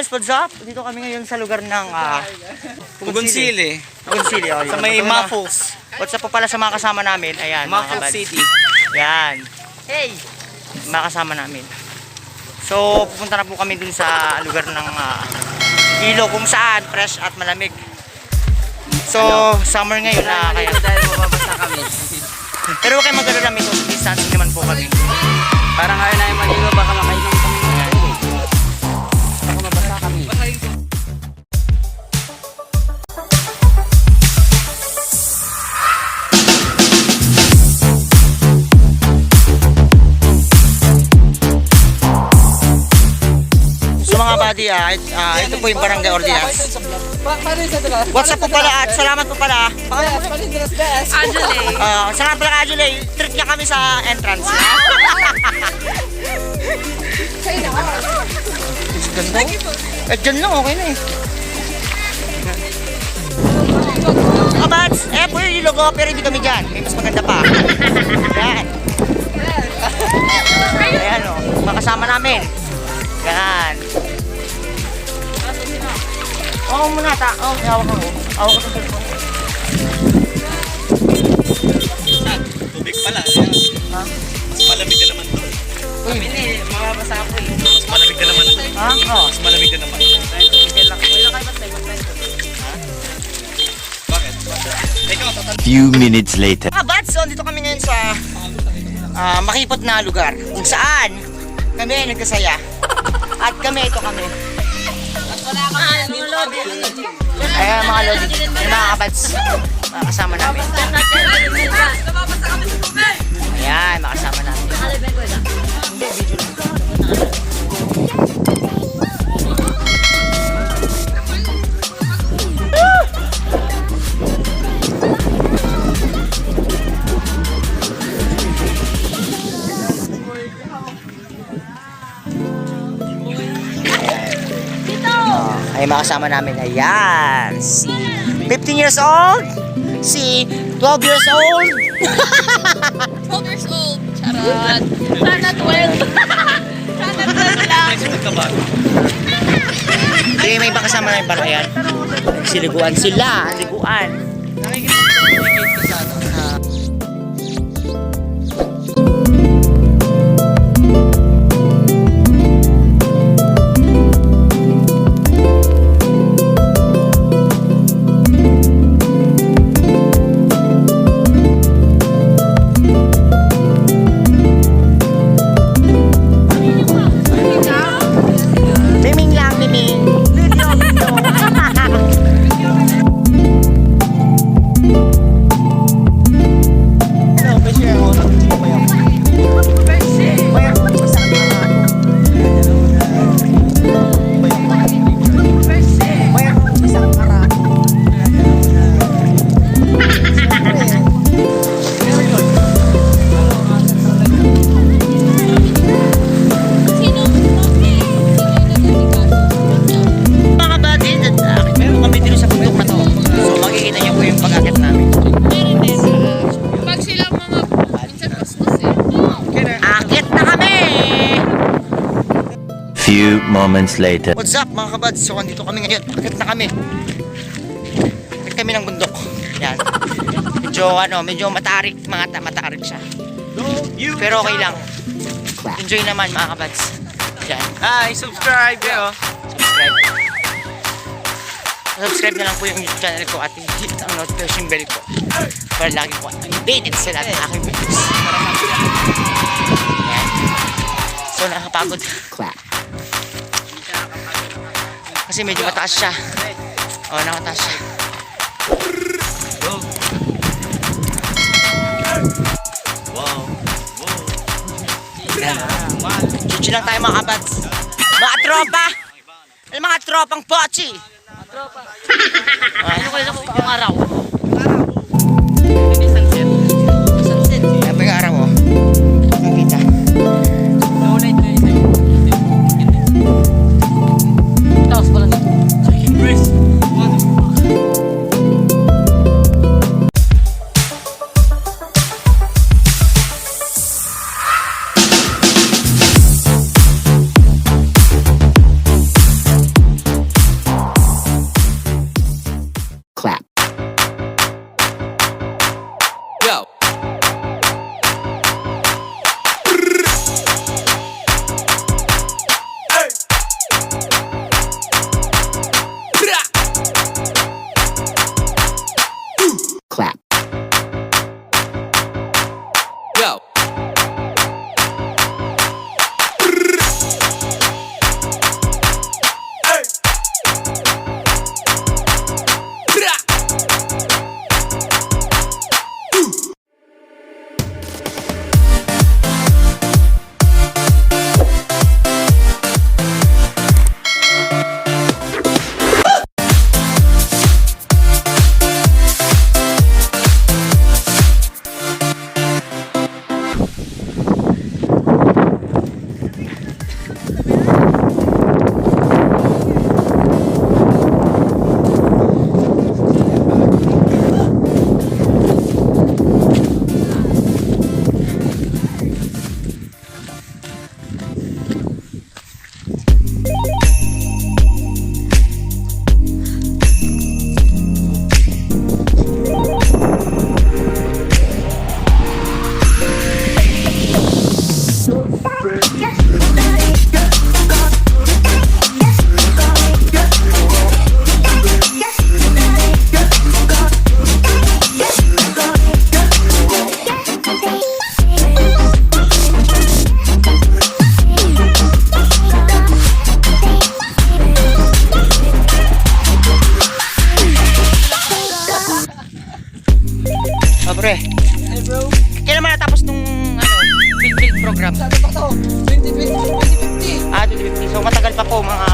Kabads, what's up? Dito kami ngayon sa lugar ng Pugunsili. Pugunsili, oh. Sa may Muffles. What's up po pala sa mga kasama namin? Ayan, mga Muffles Kabads. City. Yan. Hey! Mga kasama namin. So, pupunta na po kami dun sa lugar ng ilog kung saan fresh at malamig. So, summer ngayon na kaya. Dahil mababasa kami. Pero huwag kayong mag-alala, may social distancing naman po kami. Parang ayaw na yung maligo, baka makainom kami ng tubig. Baka mabasa kami. So mga buddy, ito po yung Barangay Ordinas. What's up po pala at salamat po pala. Angela. Salamat pala kay Angela. Treat niya kami sa entrance. Ganda. Dyan lang, okay na eh. Kabads, po yung logo pero hindi kami dyan. May mas maganda pa. Yan. Ayan o, makasama namin. Yan. Oo muna ta. Hawak ako. Hawak ko sa cellphone. Tubig pala. Ha? Mas malamig na naman doon. Uy. Mababasa ako eh. Mas malamig na naman doon. Ha? Oo. Mas malamig na naman. Bakit? Few minutes later. Kabads, so dito kami ngayon sa makipot na lugar. Kung saan kami nagkasaya. At kami, ito kami. Ayan mga lodi, yung mga kabads, makasama namin. Ayan, makasama namin. Ay makasama namin, ayan, si 15 years old, si 12 years old, 12 years old. Charot. Sana 12. Sana 12 lang. hindi may ibang kasama namin para ayan, siliguan sila, liguan. Nakikipag-communicate ka sa ano. Miming lang, miming. Mga buddy, meron kami dito sa bundok na to. So makikita niyo po yung pag-akit namin. Pag sila mga minsan bastos eh. Akit na kami! Few moments later. What's up mga kabads? So andito kami ngayon. Akit na kami. Akit kami ng bundok. Yan. Medyo matarik. Matarik siya. Pero okay lang. Enjoy naman mga kabads. Yan. Hi, subscribe kayo. Subscribe na lang po yung YouTube channel ko at hit ang notification bell ko para lagi po updated sa lahat ng aking videos. Yan. So nakakapagod. Kasi medyo mataas siya. Nakataas siya. Wow. Yan. Chichi lang tayo mga kabads. Mga tropa! Ay, mga tropang pochi! Ano kayo sa kung araw? Yan pa yung araw oh. Nakita. Tapos pala dito. Kailan man natapos nung build program? Sabi pa to, 2050. Ah, 2050. So matagal pa po mga...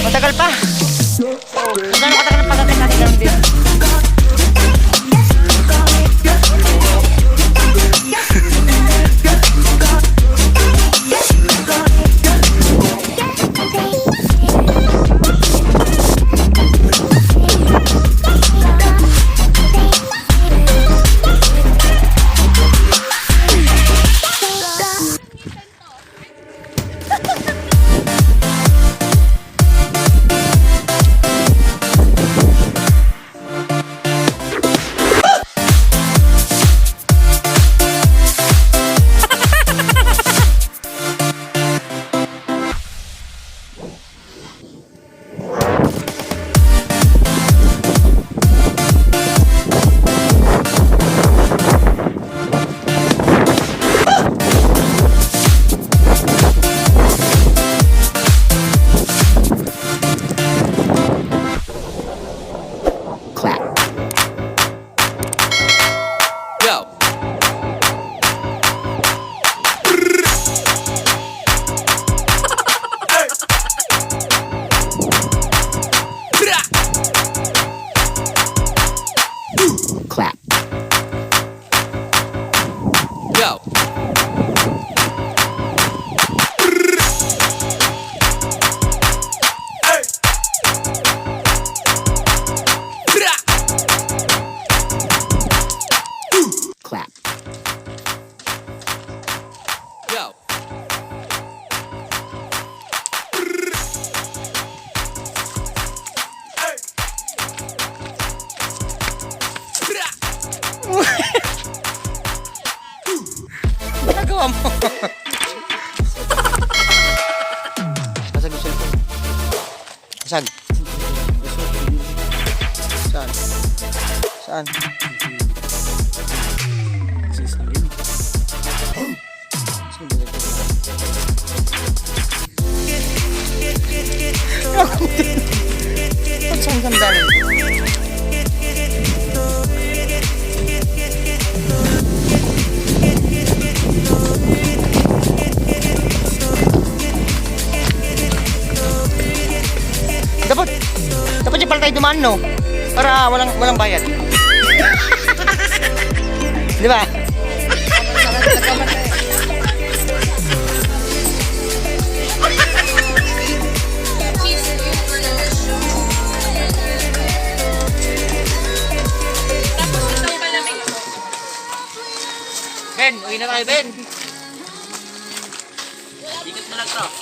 Matagal pa. So, gano'n katagal ng pagkakas natin ganun din. Nagawa mo. Basag yung cellphone. Saan? Saan? Saan? Ba't saan ganda rin? Dapat dyan pala tayo dumaan, no? Para walang bayad. Di ba? Tapos itong malamig ko. Ben, uwi na tayo, Ben. Ikot mo lang to.